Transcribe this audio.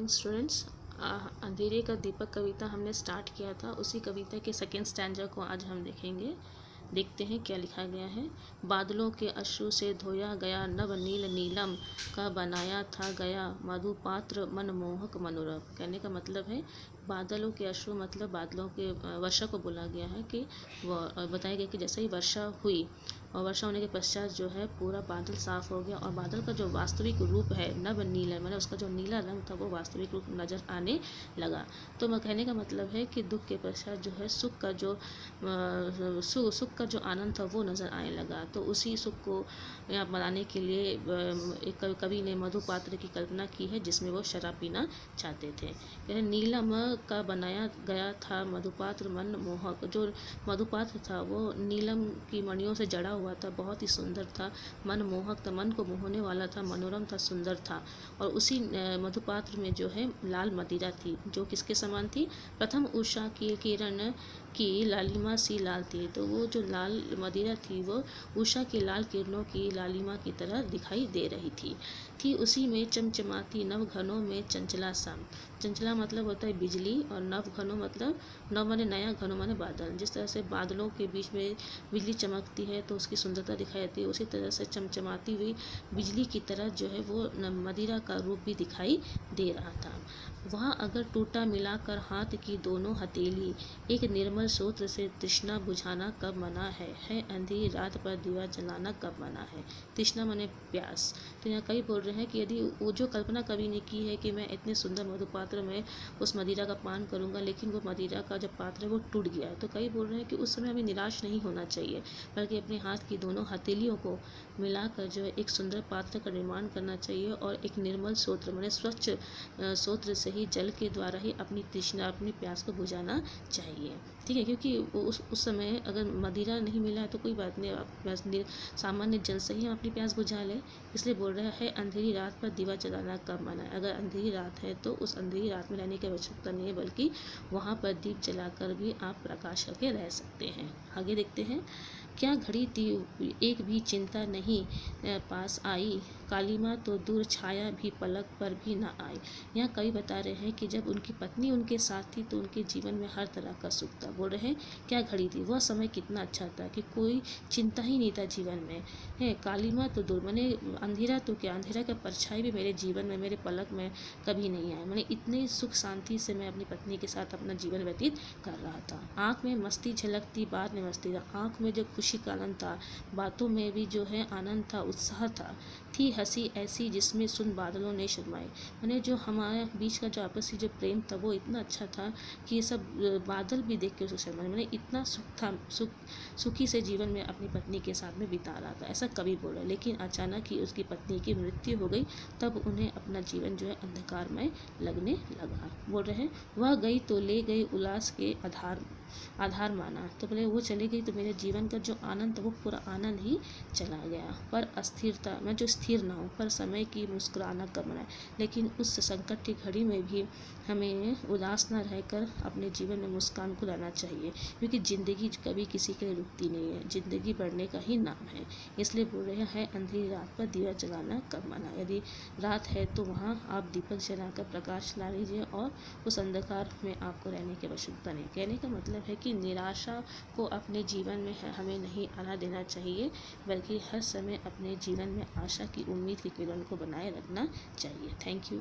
Morning students. अंधेरे का दीपक कविता हमने स्टार्ट किया था, उसी कविता के सेकेंड स्टैंजा को आज हम देखेंगे। देखते हैं क्या लिखा गया है। बादलों के अश्रु से धोया गया नव नील नीलम का बनाया था गया मधुपात्र मनमोहक मनोरम। कहने का मतलब है बादलों के अश्रु मतलब बादलों के वर्षा को बोला गया है कि वह बताया गया कि जैसे ही वर्षा हुई और वर्षा होने के पश्चात जो है पूरा बादल साफ हो गया और बादल का जो वास्तविक रूप है नव नीला मतलब उसका जो नीला रंग था वो वास्तविक रूप नज़र आने लगा। तो मैं कहने का मतलब है कि दुख के पश्चात जो है सुख का जो आनंद था वो नज़र आने लगा। तो उसी सुख को मनाने के लिए एक कवि ने मधुपात्र की कल्पना की है जिसमें वो शराब पीना चाहते थे। नीलम का बनाया गया था मधुपात्र मन मोहक। जो मधुपात्र था वो नीलम की मणियों से जड़ा हुआ था, बहुत ही सुंदर था, मन मोहक था, मन को मोहने वाला था, मनोरम था, सुंदर था। और उसी मधुपात्र में जो है लाल मदिरा थी जो किसके समान थी, प्रथम उषा की किरण की लालिमा सी लाल थी। तो वो जो लाल मदिरा थी वो उषा की लाल किरणों की लालिमा की तरह दिखाई दे रही थी उसी में चमचमाती नव घनों में चंचला सा। चंचला मतलब होता है बिजली और नव घनों मतलब नव माने नया, घनों माने बादल। जिस तरह से बादलों के बीच में बिजली चमकती है तो उसकी सुंदरता दिखाई देती है, उसी तरह से चमचमाती हुई बिजली की तरह जो है वो मदिरा का रूप भी दिखाई दे रहा था। वहाँ अगर टूटा मिलाकर हाथ की दोनों हथेली, एक निर्मल सूत्र से तृष्णा बुझाना कब मना है अंधेरी रात पर दिया जलाना कब मना है। तृष्णा माने प्यास। तो यहाँ कवि बोल रहे हैं कि यदि वो जो कल्पना कवि ने की है कि मैं इतने सुंदर मधुपात्र में उस मदिरा का पान करूंगा, लेकिन वो मदिरा का जब पात्र है वो टूट गया है, तो कवि बोल रहे हैं कि उस समय हमें निराश नहीं होना चाहिए, बल्कि अपने हाथ की दोनों हथेलियों को मिलाकर जो है एक सुंदर पात्र का निर्माण करना चाहिए और एक निर्मल स्रोत्र माने स्वच्छ स्रोत्र से ही जल के द्वारा ही अपनी तृष्णा, अपनी प्यास को बुझाना चाहिए। ठीक है, क्योंकि उस समय अगर मदिरा नहीं मिला है तो कोई बात नहीं, आप सामान्य जल से ही हम अपनी प्यास बुझा लें। इसलिए बोल रहा है अंधेरी रात पर दिवा जलाना कब मना है। अगर अंधेरी रात है तो उस अंधेरी रात में रहने की आवश्यकता नहीं है, बल्कि वहाँ पर दीप जलाकर भी आप प्रकाश करके रह सकते हैं। आगे देखते हैं। क्या घड़ी थी एक भी चिंता नहीं पास आई, कालीमा तो दूर छाया भी पलक पर भी ना आई। यहाँ कवि बता रहे हैं कि जब उनकी पत्नी उनके साथ थी तो उनके जीवन में हर तरह का सुख था। बोल रहे हैं क्या घड़ी थी, वह समय कितना अच्छा था कि कोई चिंता ही नहीं था जीवन में है। कालीमा तो दूर माने अंधेरा तो क्या, अंधेरा का परछाई भी मेरे जीवन में, मेरे पलक में कभी नहीं आया। मैंने इतने सुख शांति से मैं अपनी पत्नी के साथ अपना जीवन व्यतीत कर रहा था। आँख में मस्ती झलकती, बात में मस्ती था, आँख में जो खुशी का आनंद था, बातों में भी जो है आनंद था, उत्साह था, थी हंसी ऐसी जिसमें सुन बादलों ने शर्माए। मैंने जो हमारे बीच का जो आपसी जो प्रेम था वो इतना अच्छा था कि ये सब बादल भी देख के उसे शर्माए। मैंने इतना सुख था, सुखी से जीवन में अपनी पत्नी के साथ में बिता रहा था, ऐसा कवि बोला। लेकिन अचानक ही उसकी पत्नी की मृत्यु हो गई, तब उन्हें अपना जीवन जो है अंधकार में लगने लगा। बोल रहे हैं वह गई तो ले गई उल्लास के आधार माना। तो बोले वो चली गई तो मेरे जीवन का जो आनंद था वो पूरा आनंद ही चला गया। पर अस्थिरता मैं जो स्थिर ना हूँ, पर समय की मुस्कुराना कब मनाए। लेकिन उस संकट की घड़ी में भी हमें उदास न रहकर अपने जीवन में मुस्कान को लाना चाहिए, क्योंकि ज़िंदगी कभी किसी के लिए रुकती नहीं है, ज़िंदगी बढ़ने का ही नाम है। इसलिए बोल रहे हैं अंधेरी रात पर दिया जलाना कब मना। यदि रात है तो वहाँ आप दीपक जलाकर प्रकाश ला लीजिए और उस अंधकार में आपको रहने की आवश्यकता नहीं। कहने का मतलब है कि निराशा को अपने जीवन में हमें नहीं आना देना चाहिए, बल्कि हर समय अपने जीवन में आशा की, उम्मीद की किरण को बनाए रखना चाहिए। Thank you.